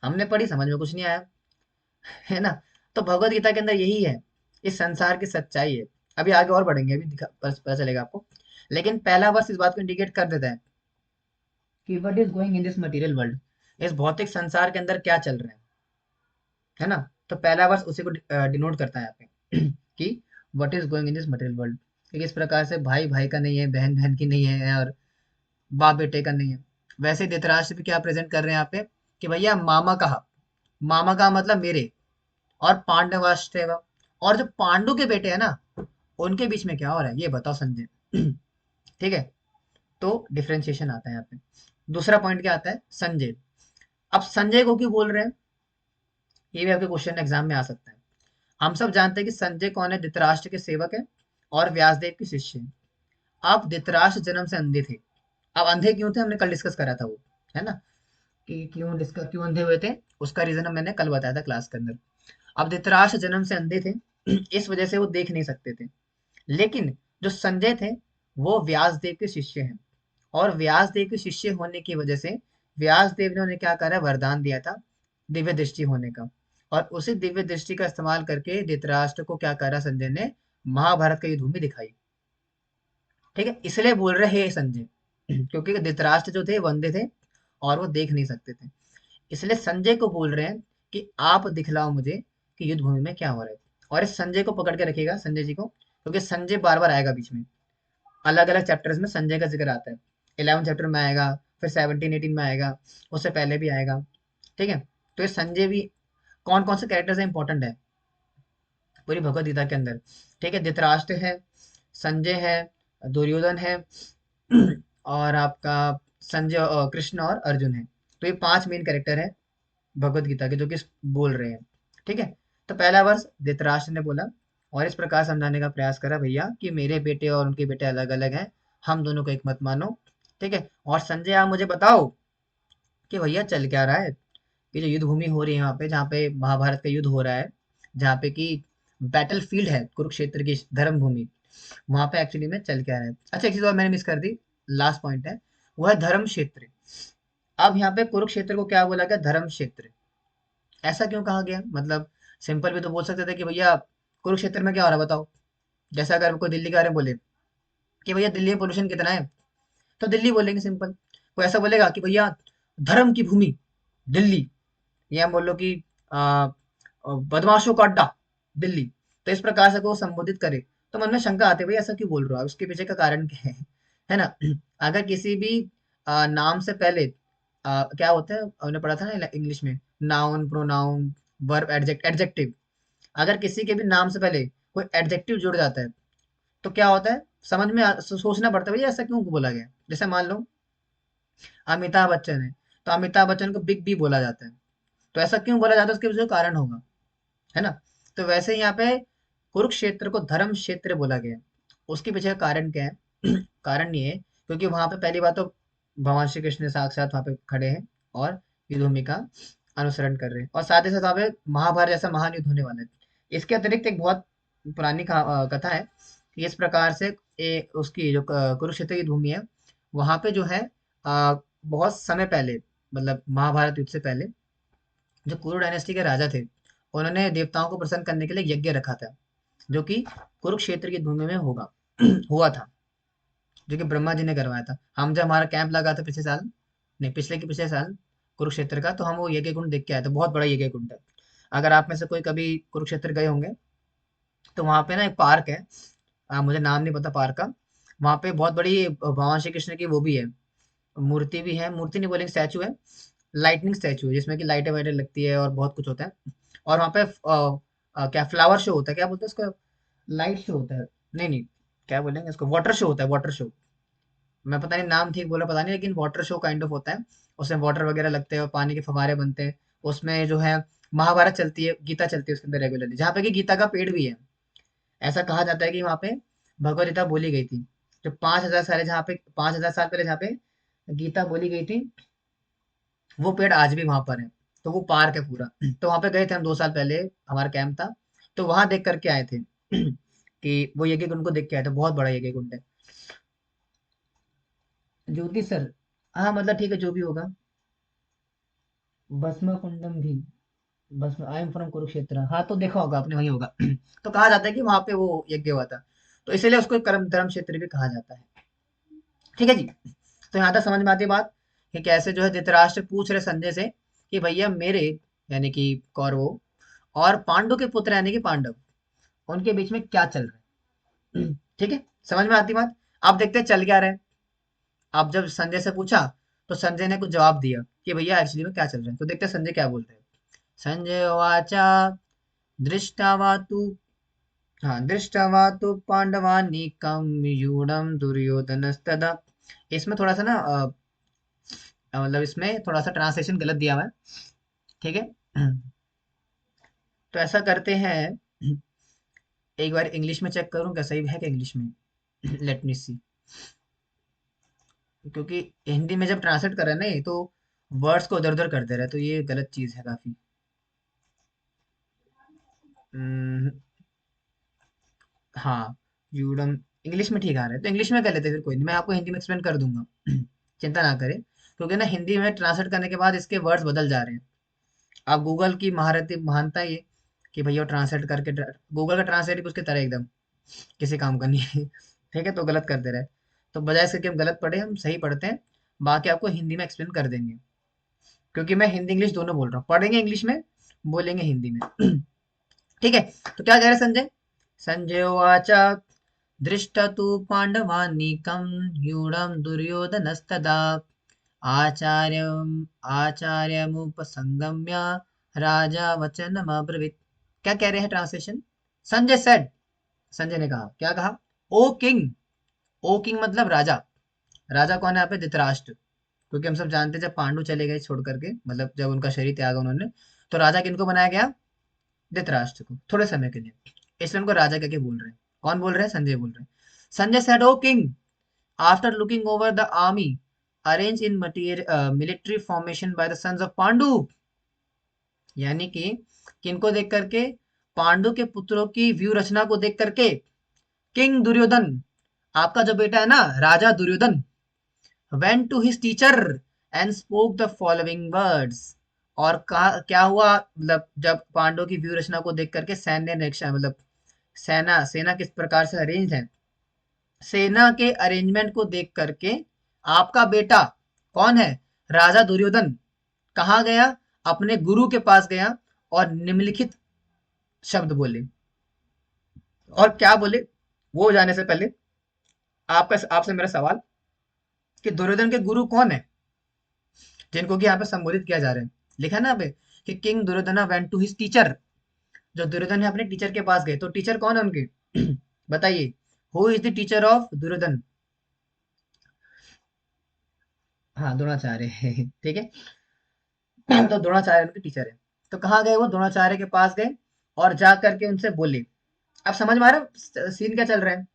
हमने पढ़ी, समझ में कुछ नहीं आया। है ना? तो भगवत गीता के अंदर यही है, इस संसार की सच्चाई है। अभी आगे और बढ़ेंगे, अभी पता चलेगा आपको। लेकिन पहला वर्ष इस बात को इंडिकेट कर देता है कि what is going in this material world, इस भौतिक संसार के अंदर क्या चल रहा है ना? तो पहला वर्ष उसी को डिनोट करता है यहाँ पे कि what is going in this material world. इस प्रकार से भाई भाई का नहीं है, बहन बहन की नहीं है, और बाप बेटे का नहीं है। वैसे ही धृतराष्ट्र भी क्या प्रेजेंट कर रहे हैं यहाँ पे कि भैया मामा कहा, मामा का मतलब मेरे, और पांडवाश्रय, और जो पांडु के बेटे हैं ना, उनके बीच में क्या हो रहा है ये बताओ संजय। ठीक है? तो डिफरेंशिएशन आता है यहाँ पे। दूसरा पॉइंट क्या आता है, संजय। अब संजय को क्यों बोल रहे हैं, ये भी आपके क्वेश्चन एग्जाम में आ सकता है। हम सब जानते हैं कि संजय कौन है, धृतराष्ट्र के सेवक है और व्यासदेव के शिष्य हैं। अब धृतराष्ट्र जन्म से अंधे थे। अब अंधे क्यों थे, हमने कल डिस्कस करा था वो, है ना? कि क्यों अंधे हुए थे, उसका रीजन मैंने कल बताया था क्लास के अंदर। अब धृतराष्ट्र जन्म से अंधे थे, इस वजह से वो देख नहीं सकते थे। लेकिन जो संजय थे वो व्यासदेव के शिष्य हैं, और व्यासदेव के शिष्य होने की वजह से व्यासदेव ने उन्हें क्या करा, वरदान दिया था दिव्य दृष्टि होने का। और उसी दिव्य दृष्टि का इस्तेमाल करके धृतराष्ट्र को क्या करा संजय ने, महाभारत का युद्ध भूमि दिखाई। ठीक है? इसलिए बोल रहे हैं संजय, क्योंकि धृतराष्ट्र जो थे वो अंधे थे और वो देख नहीं सकते थे। इसलिए संजय को बोल रहे हैं कि आप दिखलाओ मुझे कि युद्ध भूमि में क्या हो रहा है। और इस संजय को पकड़ के रखिएगा, संजय जी को, क्योंकि संजय बार बार आएगा बीच में, अलग अलग चैप्टर्स में संजय का जिक्र आता है। 11 चैप्टर में आएगा, फिर 17-18 में आएगा, उससे पहले भी आएगा। ठीक है? तो ये संजय भी, कौन कौन से कैरेक्टर्स इंपॉर्टेंट है पूरी भगवत गीता के अंदर। ठीक है? धृतराष्ट्र है, संजय है, दुर्योधन है, और आपका संजय, कृष्ण और अर्जुन है। तो ये 5 मेन कैरेक्टर है भगवत गीता के जो कि बोल रहे हैं। ठीक है? तो पहला वर्ष धृतराष्ट्र ने बोला और इस प्रकार समझाने का प्रयास करा भैया कि मेरे बेटे और उनके बेटे अलग अलग हैं, हम दोनों को एक मत मानो। ठीक है? और संजय आप मुझे बताओ कि भैया चल क्या रहा है, ये जो युद्ध भूमि हो रही है यहाँ पे, जहाँ पे महाभारत का युद्ध हो रहा है, जहाँ पे कि बैटल फील्ड है कुरुक्षेत्र की धर्म भूमि, वहां पे एक्चुअली में चल क्या रहा है। अच्छा एक चीज और मैंने मिस कर दी, लास्ट पॉइंट है, वो है धर्म क्षेत्र। अब यहाँ पे कुरुक्षेत्र को क्या बोला गया, धर्म क्षेत्र। ऐसा क्यों कहा गया, मतलब सिंपल भी तो बोल सकते थे कि भैया कुरुक्षेत्र में क्या हो रहा है बताओ। जैसा अगर कोई दिल्ली के बारे में बोले कि भैया दिल्ली में पोल्यूशन कितना है, तो दिल्ली बोलेंगे सिंपल। कोई ऐसा बोलेगा कि भैया धर्म की भूमि दिल्ली, या बोलो कि आ, बदमाशों का अड्डा दिल्ली। तो इस प्रकार से को संबोधित करे तो मन में शंका आती है, भाई ऐसा क्यों बोल रहा है, उसके पीछे का कारण क्या है ना? अगर किसी भी नाम से पहले क्या होता है, हमने पढ़ा था ना इंग्लिश में, नाउन, प्रोनाउन, वर्ब, एडजेक्टिव। अगर किसी के भी नाम से पहले कोई एडजेक्टिव जुड़ जाता है तो क्या होता है, समझ में सोचना पड़ता है भैया ऐसा क्यों बोला गया। जैसे मान लो अमिताभ बच्चन है, तो अमिताभ बच्चन को बिग बी बोला जाता है, तो ऐसा क्यों बोला जाता है, उसके पीछे कारण होगा, है ना। तो वैसे ही यहाँ पे कुरुक्षेत्र को धर्म क्षेत्र बोला गया, उसके पीछे का कारण क्या है कारण ये है क्योंकि वहां पे पहली बात तो भगवान श्री कृष्ण साक्षात वहां पे खड़े हैं और युद्ध भूमि का अनुसरण कर रहे हैं, और साथ ही साथ वहां पे महाभारत जैसा महान युद्ध होने वाला है। इसके अतिरिक्त एक बहुत पुरानी कथा है कि इस प्रकार से उसकी जो कुरुक्षेत्र की भूमि है वहां पे जो है बहुत समय पहले, मतलब महाभारत युद्ध से पहले जो कुरु डायनेस्टी के राजा थे उन्होंने देवताओं को प्रसन्न करने के लिए यज्ञ रखा था, जो कि कुरुक्षेत्र की भूमि में होगा हुआ था, जो कि ब्रह्मा जी ने करवाया था। हम जब हमारा कैंप लगा था पिछले साल, नहीं पिछले के पिछले साल कुरुक्षेत्र का, तो हम वो यज्ञ कुंड देख के आए थे, बहुत बड़ा यज्ञ कुंड है। अगर आप में से कोई कभी कुरुक्षेत्र गए होंगे तो वहाँ पे ना एक पार्क है, मुझे नाम नहीं पता पार्क का। वहाँ पे बहुत बड़ी भगवान श्री कृष्ण की वो भी है, मूर्ति भी है, मूर्ति नहीं बोलेंगे स्टैचू है, लाइटनिंग स्टैचू है जिसमें कि लाइटें वाइटें लगती है और बहुत कुछ होता है। और वहाँ पे क्या फ्लावर शो होता है, क्या बोलते हैं उसको, लाइट शो होता है, नहीं नहीं क्या बोलेंगे इसको, वाटर शो होता है, वाटर शो। मैं पता नहीं नाम ठीक बोला पता नहीं, लेकिन वाटर शो काइंड ऑफ होता है। उसमें वाटर वगैरह लगते हैं और पानी के फव्वारे बनते हैं। उसमें जो है महाभारत चलती है, गीता चलती है उसके अंदर रेगुलरली, जहाँ पे कि गीता का पेड़ भी है। ऐसा कहा जाता है कि वहाँ पे भगवत गीता बोली गई थी, जो 5,000 साल जहाँ पे 5,000 साल पहले जहाँ पे गीता बोली गई थी, वो पेड़ आज भी वहां पर है। तो वो पार्क है पूरा तो वहां पे गए थे हम 2 साल पहले, हमारा कैंप था, तो वहां देख करके आए थे कि वो यज्ञ कुंड को देख के आए थे, बहुत बड़ा यज्ञ कुंड है। ज्योति सर, हाँ मतलब ठीक है जो भी होगा। भस्म कुंडम भी, भस्म, आई एम फ्रॉम कुरुक्षेत्र, हाँ तो देखा होगा आपने, वही होगा तो कहा जाता है कि वहां पे वो यज्ञ हुआ था, तो इसीलिए उसको कर्म धर्म क्षेत्र भी कहा जाता है। ठीक है जी। तो यहाँ तक समझ में आती है बात कि कैसे जो है धृतराष्ट्र पूछ रहे संजय से कि भैया मेरे, यानी कि कौरवों और पांडु के पुत्र यानी कि पांडव, उनके बीच में क्या चल रहा है। ठीक है, समझ में आती बात। अब देखते हैं चल क्या रहा है। अब जब संजय से पूछा तो संजय ने कुछ जवाब दिया कि भैया एक्चुअली में क्या चल रहा है, तो देखते हैं संजय क्या बोलते हैं। संजय वाचा दृष्टा वा तू, हाँ दृष्टा वा तू पांडवानीकम यूढ़म दुर्योधनस्तदा। इसमें थोड़ा सा ना मतलब इसमें थोड़ा सा ट्रांसलेशन गलत दिया हुआ है। ठीक है तो ऐसा करते हैं, एक बार इंग्लिश में चेक करूं क्या सही है क्या इंग्लिश में लेट मी सी, क्योंकि हिंदी में जब ट्रांसलेट कर रहे हैं ना ये तो वर्ड्स को उधर उधर कर दे रहा है, तो ये गलत चीज है काफी। हम्म, हाँ यूडम, इंग्लिश में ठीक आ रहा है तो इंग्लिश में कर लेते हैं, फिर कोई नहीं, मैं आपको हिंदी में एक्सप्लेन कर दूंगा चिंता ना करें, क्योंकि ना हिंदी में ट्रांसलेट करने के बाद इसके वर्ड्स बदल जा रहे हैं। अब गूगल की महारत महानता ये कि भैया ट्रांसलेट करके, गूगल का ट्रांसलेट भी उसके तरह एकदम किसी काम का नहीं है ठीक है, तो गलत कर दे रहा है। तो बजाय इसके कि हम गलत पढ़े हम सही पढ़ते हैं, बाकी आपको हिंदी में एक्सप्लेन कर देंगे, क्योंकि मैं हिंदी इंग्लिश दोनों बोल रहा हूँ, पढ़ेंगे इंग्लिश में, बोलेंगे हिंदी में ठीक है। तो क्या कह रहे संजय, संजय उवाच दृष्टतु पाण्डवानीकं न्यूनं दुर्योधनस्तदा आचार्यम् आचार्यमुपसंगम्य राजा वचनमब्रवीत्। क्या कह रहे हैं ट्रांसलेशन, संजय सेड, संजय ने कहा, क्या कहा, ओ किंग, ओ किंग मतलब राजा, राजा कौन है यहाँ पे, धृतराष्ट्र, क्योंकि हम सब जानते हैं जब पांडु चले गए छोड़ करके, मतलब जब उनका शरीर त्यागा उन्होंने, तो राजा किनको बनाया गया, धृतराष्ट्र को, थोड़े समय के लिए, इसलिए उनको राजा कह के बोल रहे हैं। कौन बोल रहे हैं, संजय बोल रहे हैं। Sanjay said O king after looking over the army arrange in material military formation by the sons of Pandu, यानी कि किनको देख करके, पांडु के पुत्रों की व्यू रचना को देख करके, किंग दुर्योधन, आपका जो बेटा है ना राजा Duryodhan, went to his teacher and spoke the following words, और कहा क्या हुआ, मतलब जब पांडवों की व्यू रचना को देख करके सैन्य रक्षा, मतलब सेना सेना किस प्रकार से अरेंज है, सेना के अरेंजमेंट को देख करके आपका बेटा कौन है, राजा दुर्योधन, कहाँ गया, अपने गुरु के पास गया और निम्नलिखित शब्द बोले। और क्या बोले, वो जाने से पहले आपका आपसे मेरा सवाल कि दुर्योधन के गुरु कौन है, जिनको कि यहाँ पे संबोधित किया जा रहा है, लिखा है ना यहाँ पे कि king Duryodhana went to his teacher, जो दुर्योधन है अपने टीचर के पास गए, तो टीचर कौन है उनके? बताइए, who is the teacher of Duryodhan? हाँ, द्रोणाचार्य। ठीक है। तो द्रोणाचार्य उनके टीचर है। तो कहाँ गए वो? द्रोणाचार्य के पास गए और जा करके उनसे बोले। अब समझ में आ रहा है सीन क्या चल रहा है?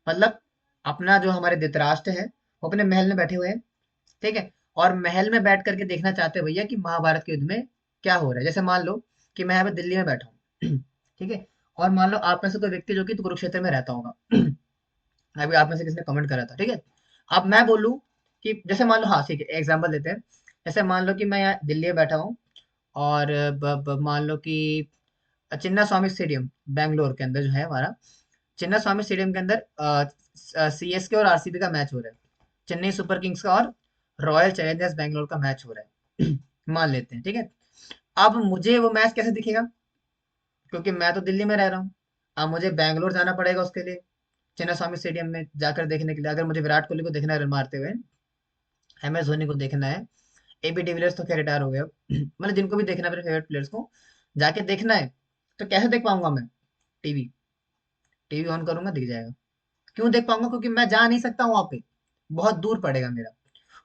मतलब अपना जो हमारे धृतराष्ट्र है वो अपने महल में बैठे हुए हैं, ठीक है, और महल में बैठ करके देखना चाहते हैं भैया कि महाभारत के युद्ध में क्या हो रहा है। जैसे मान लो कि मैं अभी दिल्ली में बैठा हूँ, ठीक है, और मान लो आप में से कोई व्यक्ति जो कि कुरुक्षेत्र में रहता होगा। अभी आप में से किसी ने कमेंट करा था, ठीक है। अब मैं बोलूँ कि जैसे मान लो, हाँ ठीक है, एग्जाम्पल देते हैं। जैसे मान लो कि मैं यहाँ दिल्ली में बैठा हूँ और मान लो कि चिन्ना स्वामी स्टेडियम बैंगलोर के अंदर जो है हमारा, चिन्ना स्वामी स्टेडियम के अंदर सीएसके और आरसीबी का मैच हो रहा है। चेन्नई सुपर किंग्स का और रॉयल चैलेंजर्स बैंगलोर का मैच हो रहा है। मान लेते हैं, ठीक है। अब मुझे वो मैच कैसे दिखेगा? क्योंकि मैं तो दिल्ली में रह रहा हूँ। अब मुझे बैंगलोर जाना पड़ेगा उसके लिए, चिन्ना स्वामी स्टेडियम में जाकर देखने के लिए। अगर मुझे विराट कोहली को देखना है रन मारते हुए, एम एस धोनी को देखना है, एबी डिविलियर्स तो खैर रिटायर हो गए अब, मतलब जिनको भी देखना है अपने फेवरेट प्लेयर्स को जाके देखना है, तो कैसे देख पाऊंगा मैं? टीवी, टीवी ऑन करूंगा दिख जाएगा। क्यों देख पाऊंगा? क्योंकि मैं जा नहीं सकता वहां पे, बहुत दूर पड़ेगा मेरा।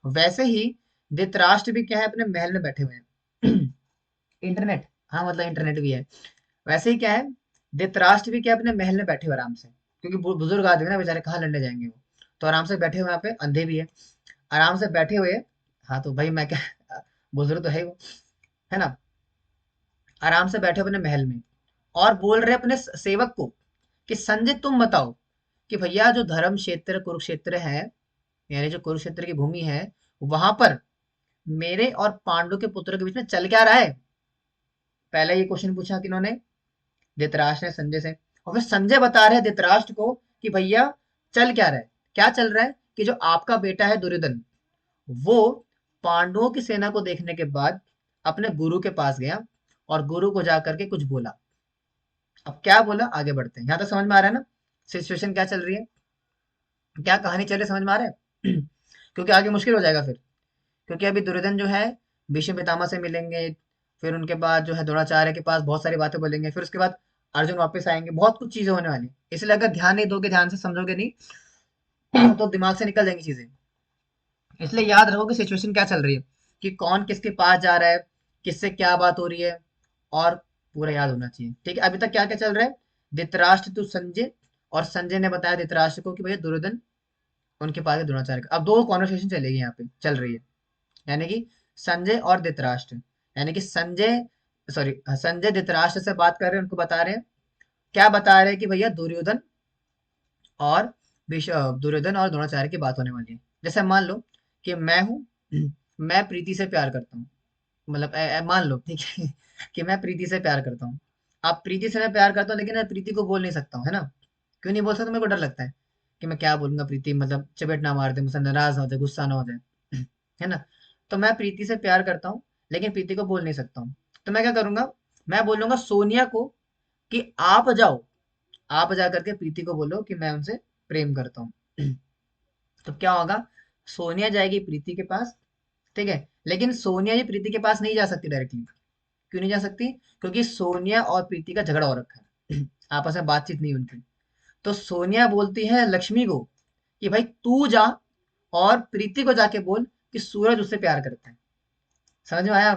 वैसे ही धृतराष्ट्र भी क्या है, अपने महल में बैठे हुए हैं। इंटरनेट, हाँ मतलब इंटरनेट भी है। वैसे ही क्या है, धृतराष्ट्र भी क्या है, अपने महल में बैठे हुए आराम से, क्योंकि बुजुर्ग आदमी ना बेचारे, कहाँ लड़ने जाएंगे वो, तो आराम से बैठे हुए यहाँ पे, अंधे भी है, आराम से बैठे हुए। हाँ तो भाई मैं क्या, बुजुर्ग तो है ही वो, है ना, आराम से बैठे अपने महल में, और बोल रहे अपने सेवक को कि संजय तुम बताओ कि भैया जो धर्म क्षेत्र कुरुक्षेत्र है, यानी जो कुरुक्षेत्र की भूमि है, वहां पर मेरे और पांडु के पुत्र के बीच में चल क्या रहा है? पहले ये क्वेश्चन पूछा किन्होंने? धृतराष्ट्र ने संजय से। और फिर संजय बता रहे हैं धृतराष्ट्र को कि भैया चल क्या रहा है? क्या चल रहा है कि जो आपका बेटा है दुर्योधन, वो पांडवों की सेना को देखने के बाद अपने गुरु के पास गया और गुरु को जाकर के कुछ बोला। अब क्या बोला, आगे बढ़ते हैं। यहाँ तक समझ में आ रहा है ना सिचुएशन क्या चल रही है, क्या कहानी चल रही है, समझ में आ रहा है? क्योंकि आगे मुश्किल हो जाएगा फिर। क्योंकि अभी दुर्योधन जो है भीष्म पितामह से मिलेंगे, फिर उनके बाद जो है द्रोणाचार्य के पास बहुत सारी बातें बोलेंगे, फिर उसके बाद अर्जुन वापस आएंगे, बहुत कुछ चीजें होने वाली। इसलिए अगर ध्यान नहीं दोगे, ध्यान से समझोगे नहीं, तो दिमाग से निकल जाएंगी चीजें। इसलिए याद रखो कि सिचुएशन क्या चल रही है, कि कौन किसके पास जा रहा है, किससे क्या बात हो रही है, और पूरा याद होना चाहिए, ठीक है। अभी तक क्या क्या चल रहा है? धृतराष्ट्र टू संजय, और संजय ने बताया धृतराष्ट्र को कि भैया दुर्योधन उनके पास है द्रोणाचार्य का। अब दो कॉन्वर्सेशन चलेगी यहाँ पे, चल रही है, यानी कि संजय और धृतराष्ट्र, यानी कि संजय, सॉरी, संजय धृतराष्ट्र से बात कर रहे हैं, उनको बता रहे हैं, क्या बता रहे हैं कि भैया दुर्योधन और दुर्योधन और द्रोणाचार्य की बात होने वाली है। जैसे मान लो कि मैं हूँ, मैं प्रीति से प्यार करता हूँ, मतलब मान लो ठीक है, कि मैं प्रीति से प्यार करता हूँ। आप प्रीति से मैं प्यार करता हूँ, लेकिन मैं प्रीति को बोल नहीं सकता हूँ, है ना? क्यों नहीं बोल सकता? मेरे को डर लगता है कि मैं क्या बोलूंगा, प्रीति मतलब चपेट ना मार दे, मुझसे नाराज ना हो जाए, गुस्सा ना हो जाए, है ना? तो मैं प्रीति से प्यार करता हूँ, लेकिन प्रीति को बोल नहीं सकता हूँ। तो मैं क्या करूंगा, मैं बोलूंगा सोनिया को कि आप जाओ, आप जा करके प्रीति को बोलो कि मैं उनसे प्रेम करता हूँ। तो क्या होगा, सोनिया जाएगी प्रीति के पास, ठीक है, लेकिन सोनिया जी प्रीति के पास नहीं जा सकती डायरेक्टली। क्यों नहीं जा सकती? क्योंकि सोनिया और प्रीति का झगड़ा हो रखा है, आपस में बातचीत नहीं उनकी। तो सोनिया बोलती है लक्ष्मी को कि भाई तू जा और प्रीति को जाके बोल कि सूरज उससे प्यार करता है। समझ में आया?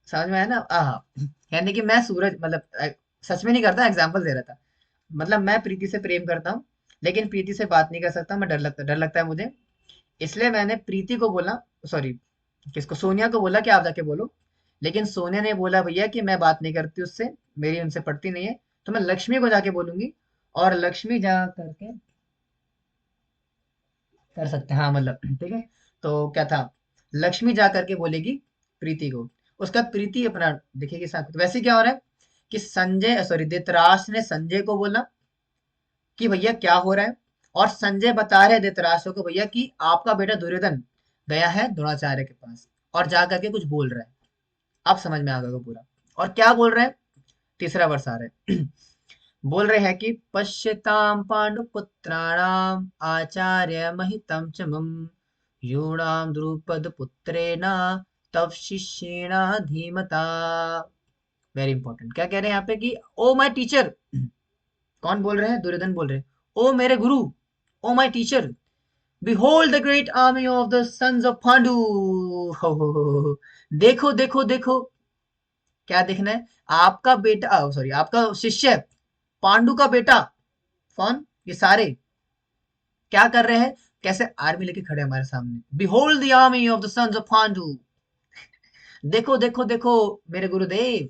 समझ में आया ना? यानी कि मैं सूरज, मतलब सच में नहीं करता, एग्जाम्पल दे रहा था। मतलब मैं प्रीति से प्रेम करता हूँ, लेकिन प्रीति से बात नहीं कर सकता, मैं डर लगता है मुझे। इसलिए मैंने प्रीति को बोला, सॉरी, किसको, सोनिया को बोला कि आप जाके बोलो। लेकिन सोनिया ने बोला भैया कि मैं बात नहीं करती उससे, मेरी उनसे पड़ती नहीं है, तो मैं लक्ष्मी को जाके बोलूंगी, और लक्ष्मी जा करके कर सकते हैं, हाँ मतलब ठीक है। तो क्या था, लक्ष्मी जा करके बोलेगी प्रीति को, उसका प्रीति अपना देखेगी साथ। वैसे क्या हो रहा है कि संजय, सॉरी, धृतराष्ट्र ने संजय को बोला कि भैया क्या हो रहा है, और संजय बता रहे धृतराष्ट्र को भैया कि आपका बेटा दुर्योधन गया है द्रोणाचार्य के पास और जा करके कुछ बोल रहा है। अब समझ में आ गया पूरा। और क्या बोल रहे हैं? तीसरा वर्ष आ रहा है। बोल रहे हैं कि पश्यताम पांडुपुत्राणाम आचार्य महितम च मम यूणाम द्रुपद पुत्रेण तव शिष्येण धीमता। Very important. क्या कह रहे हैं यहाँ पे कि ओ माय टीचर, कौन बोल रहे हैं? दुर्योधन बोल रहे हैं। ओ मेरे गुरु, O my teacher, behold the great army of the sons of Pandu. हो। देखो देखो देखो, क्या देखना है? आपका बेटा, सॉरी आपका शिष्य पांडु का बेटा, कौन? ये सारे क्या कर रहे हैं? कैसे आर्मी लेके खड़े हैं हमारे सामने। Behold the army of the sons of Pandu. देखो देखो देखो मेरे गुरुदेव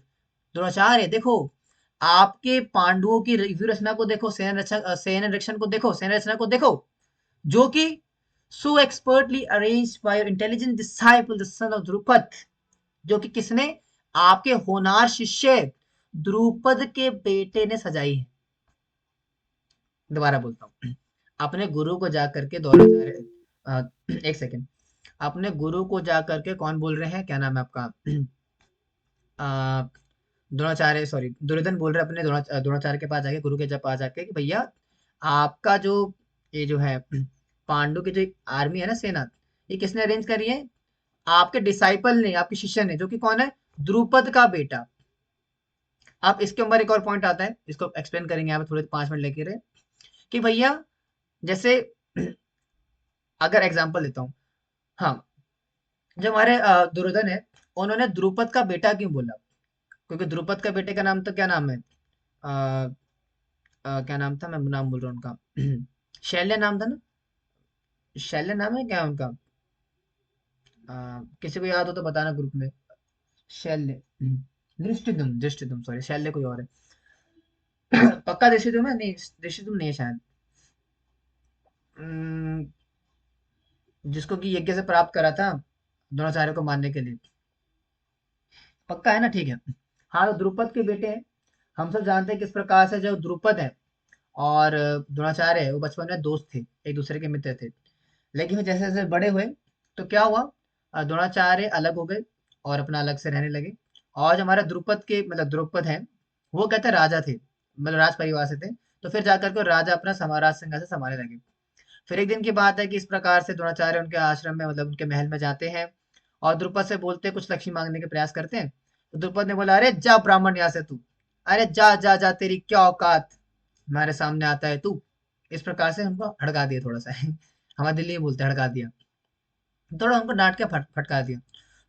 द्रोणाचार्य, देखो आपके पांडुओं की व्यू रचना को देखो, सेना रक्षण को देखो, सेना रचना को देखो, जो कि so expertly arranged by your intelligent disciple the son of Drupad, जो कि किसने? आपके होनार शिष्य द्रुपद के बेटे ने सजाई है। दोबारा बोलता हूँ, अपने गुरु को जाकर के द्रोणाचार्य, एक सेकेंड, अपने गुरु को जाकर के कौन बोल रहे हैं? क्या नाम है आपका? अ, द्रोणाचार्य, सॉरी दुर्योधन बोल रहे हैं अपने द्रोणाचार्य के पास जाके, गुरु के जब पास जाके कि भैया आपका जो ये जो है पांडु की जो आर्मी है ना, सेना, ये किसने अरेंज करी है? आपके डिसाइपल ने, आपके शिष्य ने, जो कि कौन है? द्रुपद का बेटा। अब इसके ऊपर एक और पॉइंट आता है, इसको एक्सप्लेन करेंगे यहाँ पे, थोड़े 5 मिनट लेके रहे कि भैया जैसे अगर एग्जाम्पल देता हूँ, हाँ, जो हमारे दुर्योधन है, उन्होंने द्रुपद का बेटा क्यों बोला? क्योंकि द्रुपद का बेटे का नाम तो क्या नाम है? क्या नाम था? मैं नाम बोल रहा हूँ उनका। शैल्य नाम था ना? शैल्य नाम है क्या उनका? किसी को याद हो तो बताना ग्रुप में। शैल्य, दृष्टिदुम्न, दृष्टिदुम्न, सॉरी शैल्य कोई और है। पक्का दृष्टिदुम्न है? नहीं, दृष्टिदुम्न नहीं है शायद। अम्म, जिसको कि यज्ञ से प्राप्त करा था द्रोणाचार्य को मारने के लिए। पक्का है ना? ठीक है। हाँ, तो द्रुपद के बेटे हैं। हम सब जानते हैं किस प्रकार से जो द्रुपद है और द्रोणाचार्य है, वो बचपन में दोस्त थे, एक दूसरे के मित्र थे। लेकिन फिर जैसे जैसे बड़े हुए तो क्या हुआ? द्रोणाचार्य अलग हो गए और अपना अलग से रहने लगे। और जो हमारा द्रुपद के मतलब द्रुपद है, वो कहते हैं राजा थे, मतलब राज परिवार से थे। तो फिर जाकर के राजा अपना राज सिंहासन संभालने लगे। फिर एक दिन की बात है कि इस प्रकार से द्रोणाचार्य उनके आश्रम में, मतलब उनके महल में जाते हैं और द्रुपद से बोलते हैं, कुछ लक्ष्मी मांगने के प्रयास करते हैं। तो द्रुपद ने बोला, अरे जा ब्राह्मण यहाँ से तू, अरे जा जा जा, तेरी क्या औकात, हमारे सामने आता है तू। इस प्रकार से हमको हड़का दिया थोड़ा सा। हमारे दिल्ली में बोलते हैं हड़का दिया, थोड़ा हमको डांट के फटका दिया।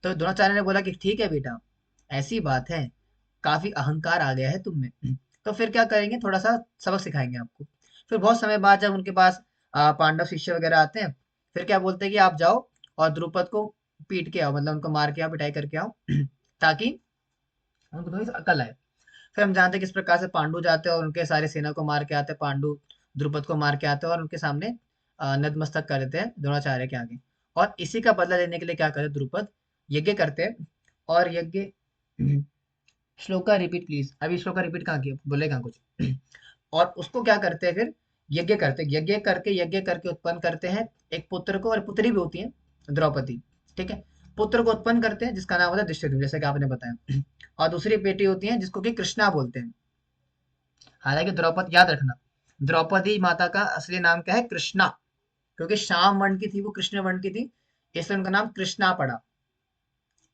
तो द्रोणाचार्य ने बोला कि ठीक है बेटा, ऐसी बात है, काफी अहंकार आ गया है तुम में, तो फिर क्या करेंगे, थोड़ा सा सबक सिखाएंगे आपको। फिर बहुत समय बाद जब उनके पास पांडव शिष्य वगैरह आते हैं, फिर क्या बोलते हैं कि आप जाओ और द्रुपद को पीट के आओ, मतलब उनको मार के आओ, पिटाई करके आओ, ताकि उनको थोड़ी सी अकल आए। फिर हम जानते हैं किस प्रकार से पांडु जाते हैं और उनके सारे सेना को मार के आते हैं, पांडु द्रुपद को मार के आते हैं और उनके सामने नतमस्तक कर देते हैं द्रोणाचार्य के आगे। और इसी का बदला लेने के लिए क्या करते द्रुपद? यज्ञ करते हैं। और यज्ञ, श्लोका रिपीट प्लीज, अभी श्लोका रिपीट कहाँ किया, बोले कहाँ कुछ? और उसको क्या करते हैं फिर? यज्ञ करते, यज्ञ करके उत्पन्न करते हैं एक पुत्र को, और पुत्री भी होती है द्रौपदी, ठीक है। पुत्र को उत्पन्न करते हैं जिसका नाम होता है दृष्टिद्युम्न, जैसे कि आपने बताया। और दूसरी बेटी होती है जिसको कि कृष्णा बोलते हैं। हालांकि द्रौपदी, याद रखना, द्रौपदी माता का असली नाम क्या है? कृष्णा। क्योंकि श्याम वर्ण की थी, वो कृष्ण वर्ण की थी, इसलिए उनका नाम कृष्णा पड़ा,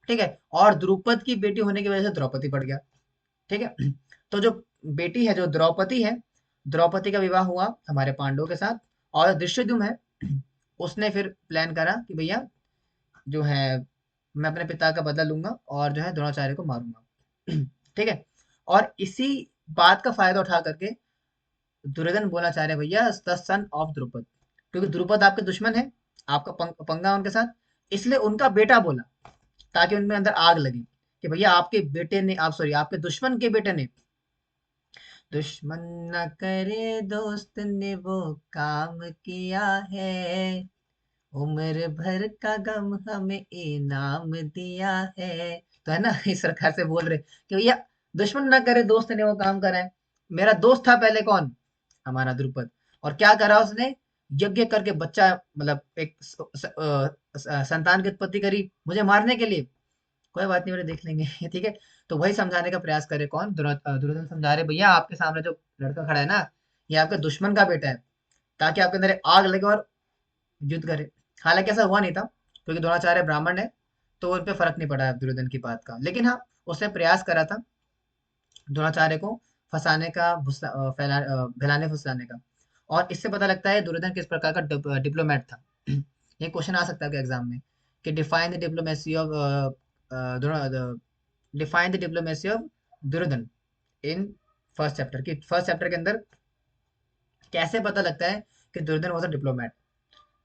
ठीक है। और द्रुपद की बेटी होने की वजह से द्रौपदी पड़ गया, ठीक है। तो जो बेटी है, जो द्रौपदी है, द्रौपदी का विवाह हुआ हमारे पांडवों के साथ। और धृष्टद्युम्न है, उसने फिर प्लान करा कि भैया जो है, मैं अपने पिता का बदला लूंगा और जो है द्रोणाचार्य को मारूंगा। ठीक है। और इसी बात का फायदा उठा करके दुर्योधन बोलना चाह रहे हैं, भैया द सन ऑफ द्रुपद, क्योंकि द्रुपद आपके दुश्मन है, आपका पंगा उनके साथ, इसलिए उनका बेटा बोला, ताकि उनमें अंदर आग लगी कि भैया आपके बेटे ने, आप सॉरी आपके दुश्मन के बेटे ने, दुश्मन न करे दोस्त ने वो काम किया है, उम्र भर का गम हमें इनाम दिया है। तो है ना, इस प्रकार से बोल रहे कि भैया दुश्मन ना करे दोस्त ने वो काम करा है। मेरा दोस्त था पहले कौन? हमारा द्रुपद। और क्या करा उसने? यज्ञ करके बच्चा, मतलब एक संतान की उत्पत्ति करी मुझे मारने के लिए। कोई बात नहीं बेटा, देख लेंगे। ठीक है। तो वही समझाने का प्रयास करे कौन? दुर्योधन समझा रहे, भैया आपके सामने जो लड़का खड़ा है ना, ये आपके दुश्मन का बेटा है, ताकि आपके अंदर आग लगे और युद्ध करे। हालांकि ऐसा हुआ नहीं था, क्योंकि द्रोणाचार्य ब्राह्मण है, तो उन पे फर्क नहीं पड़ा दुर्योधन की बात का। लेकिन हाँ, उसने प्रयास करा था द्रोणाचार्य को फंसाने का, फैलाने फुसलाने का। और इससे पता लगता है दुर्योधन किस प्रकार का डिप्लोमेट था। ये क्वेश्चन आ सकता है एग्जाम में कि define the diplomacy of define the diplomacy of Duryodhan in first chapter की। फर्स्ट चैप्टर के अंदर कैसे पता लगता है कि दुर्योधन वॉज अ डिप्लोमेट,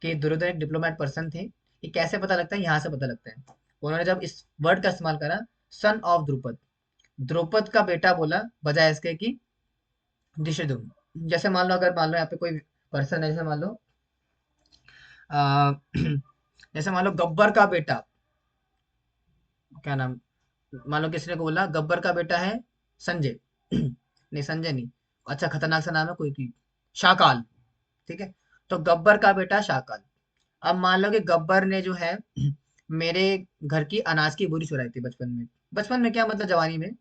कि दुर्योधन एक डिप्लोमेट पर्सन थे, ये कैसे पता लगता है? यहाँ से पता लगता है। उन्होंने जब इस वर्ड का इस्तेमाल करा, सन ऑफ द्रुपद, द्रौपद का बेटा बोला, बजाय इसके कि धृष्टद्युम्न। जैसे मान लो, अगर मान लो यहाँ पे कोई पर्सन है, जैसे मान लो आ, जैसे मान लो गब्बर का बेटा, क्या नाम, मान लो किसी ने को बोला गब्बर का बेटा है संजय, नहीं संजय नहीं, अच्छा खतरनाक सा नाम है कोई की, शाकाल, ठीक है। तो गब्बर का बेटा शाकाल। अब मान लो कि गब्बर ने जो है मेरे घर की अनाज की बोरी चुराई थी बचपन में। बचपन में क्या मतलब, जवानी में।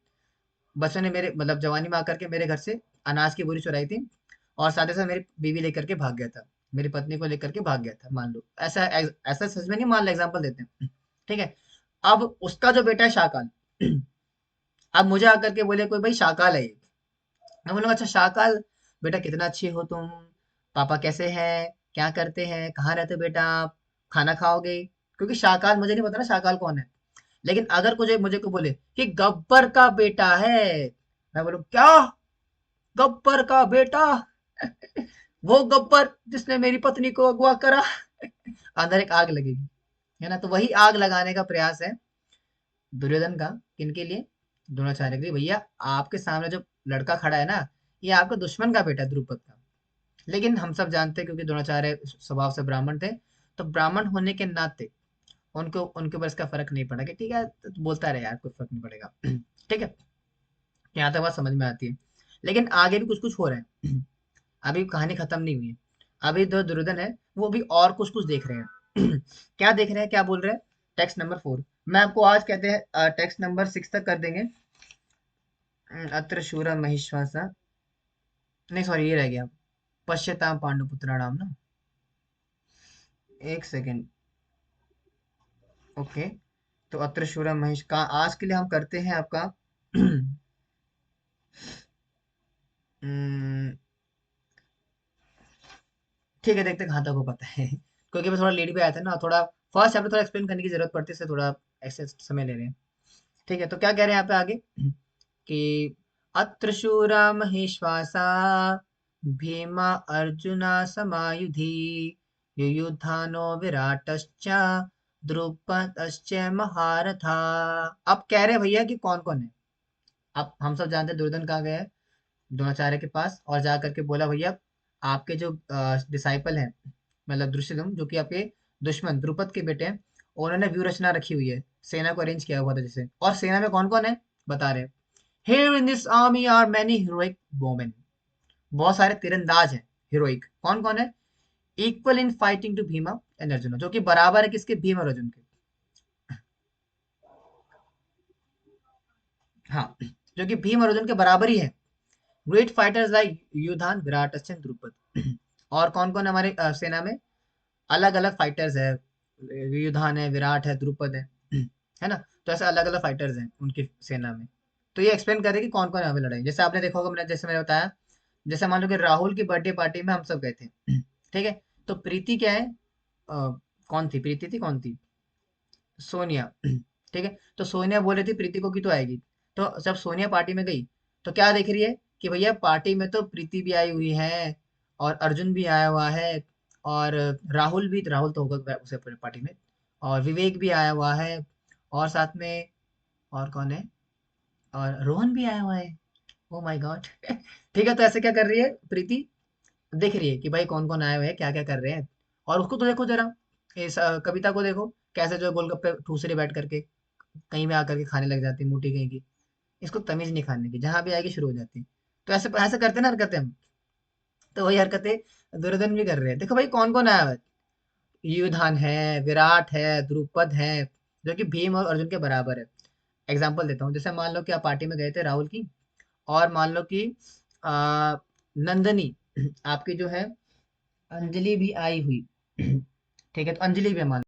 बचपन में मेरे मतलब जवानी में आकर के मेरे घर से अनाज की बोरी चुराई थी, और साथ ही साथ मेरी बीवी लेकर के भाग गया था, मेरी पत्नी को लेकर के भाग गया था, मान लो ऐसा। ऐसा सच में नहीं, मान लो एग्जाम्पल देते हैं, ठीक है। अब उसका जो बेटा है शाकाल, अब मुझे आकर के बोले कोई भाई शाकाल है ये। मैं बोलूँगा अच्छा शाकाल बेटा, कितना अच्छे हो तुम, पापा कैसे हैं, क्या करते हैं, कहाँ रहते हो बेटा आप, खाना खाओगे? क्योंकि शाकाल मुझे नहीं पता ना शाकाल कौन है। लेकिन अगर मुझे मुझे को बोले कि गब्बर का बेटा है, मैं बोलूँ क्या, गब्बर का बेटा, वो गब्बर जिसने मेरी पत्नी को अगवा करा। अंदर एक आग लगेगी, है ना। तो वही आग लगाने का प्रयास है दुर्योधन का, किनके लिए? द्रोणाचार्य के लिए। भैया आपके सामने जो लड़का खड़ा है ना, ये आपके दुश्मन का बेटा है, द्रुपद का। लेकिन हम सब जानते हैं, क्योंकि द्रोणाचार्य स्वभाव से ब्राह्मण थे, तो ब्राह्मण होने के नाते उनको उनके ऊपर इसका फर्क नहीं पड़ा कि ठीक है तो बोलता रहे यार, कोई फर्क नहीं पड़ेगा। ठीक है, यहाँ तक बात समझ में आती है। लेकिन आगे भी कुछ कुछ हो रहा है। अभी कहानी खत्म नहीं हुई है। अभी जो दुर्योधन है वो भी और कुछ कुछ देख रहे हैं। क्या देख रहे हैं, क्या बोल रहे हैं? Text number 4। मैं आपको आज कहते हैं टेक्स्ट नंबर 6 तक कर देंगे। अत्र शूर महिश्वासा, नहीं सॉरी ये रह गया, पश्यताम पांडुपुत्राणाम ना। एक सेकेंड, ओके। तो अत्र शूर महिष का आज के लिए हम करते हैं आपका। हम्म, ठीक है, देखते हैं कहाँ तक हो पाता है। क्योंकि मैं थोड़ा लेट भी आया था ना, थोड़ा फर्स्ट चैप्टर थोड़ा एक्सप्लेन करने की जरूरत पड़ती है, इसलिए थोड़ा ऐसे समय ले रहे हैं। ठीक है, तो क्या कह रहे हैं यहाँ पे आगे कि अत्र शूरा महेश्वासा भीमा अर्जुना समायुधि युयुधानो विराटश्च द्रुपदश्च महारथा। अब कह रहे हैं भैया कि कौन कौन है। अब हम सब जानते हैं दुर्योधन कहाँ गए हैं, द्रोणाचार्य के पास, और जा करके बोला भैया आपके जो डिसाइपल हैं, मतलब दुष्यंत जो कि आपके दुश्मन द्रुपद के बेटे हैं, उन्होंने व्यूह रचना रखी हुई है, सेना को अरेंज किया हुआ था जैसे। और सेना में कौन कौन है बता रहे हैं, here in this army are many heroic women, बहुत सारे तीरंदाज हैं हीरोइक। कौन कौन है? Equal in fighting to Bhima and Arjun, जो कि बराबर है किसके, भीम और अर्जुन के। हाँ, जो कि भीम और अर्जुन के बराबर ही है। Great fighters like Yudhan Virat and Drupad. और कौन कौन हमारे सेना में? अलग अलग फाइटर्स है, युधान है, विराट है, द्रुपद है ना। तो ऐसे अलग अलग फाइटर्स हैं उनकी सेना में। तो ये एक्सप्लेन करे कि कौन कौन है हमें लड़ाई। जैसे आपने देखा होगा, मैंने जैसे मैंने बताया, जैसे मान लो कि राहुल की बर्थडे पार्टी में हम सब गए थे। ठीक है, तो प्रीति क्या है, कौन थी प्रीति, थी कौन थी, सोनिया। ठीक है, तो सोनिया बोल रही थी प्रीति को कि तो आएगी। तो जब सोनिया पार्टी में गई, तो क्या देख रही है कि भैया पार्टी में तो प्रीति भी आई हुई है, और अर्जुन भी आया हुआ है, और राहुल भी, राहुल तो होगा उसे पार्टी में, और विवेक भी आया हुआ है, और साथ में और कौन है, और रोहन भी आया हुआ है। Oh my God. ठीक है, तो ऐसे क्या कर रही है प्रीति, देख रही है कि भाई कौन कौन आए हुए हैं, क्या क्या कर रहे हैं। और उसको तो देखो जरा, इस कविता को देखो, कैसे जो गोलगप्पे ठूस रही बैठ करके, कहीं में आकर के खाने लग जाती है, मोटी कहीं की। इसको तमीज नहीं खाने की, जहां भी आएगी शुरू हो जाती है। तो ऐसे ऐसे करते हैं ना हरकतें हम। तो वही हरकतें दुर्योधन भी कर रहे हैं। देखो भाई कौन कौन आया हुआ है, युधान है, विराट है, द्रुपद है, जो कि भीम और अर्जुन के बराबर है। एग्जाम्पल देता हूँ, जैसे मान लो कि आप पार्टी में गए थे राहुल की, और मान लो कि आ, नंदनी आपकी जो है, अंजलि भी आई हुई। ठीक है, तो अंजलि भी है मान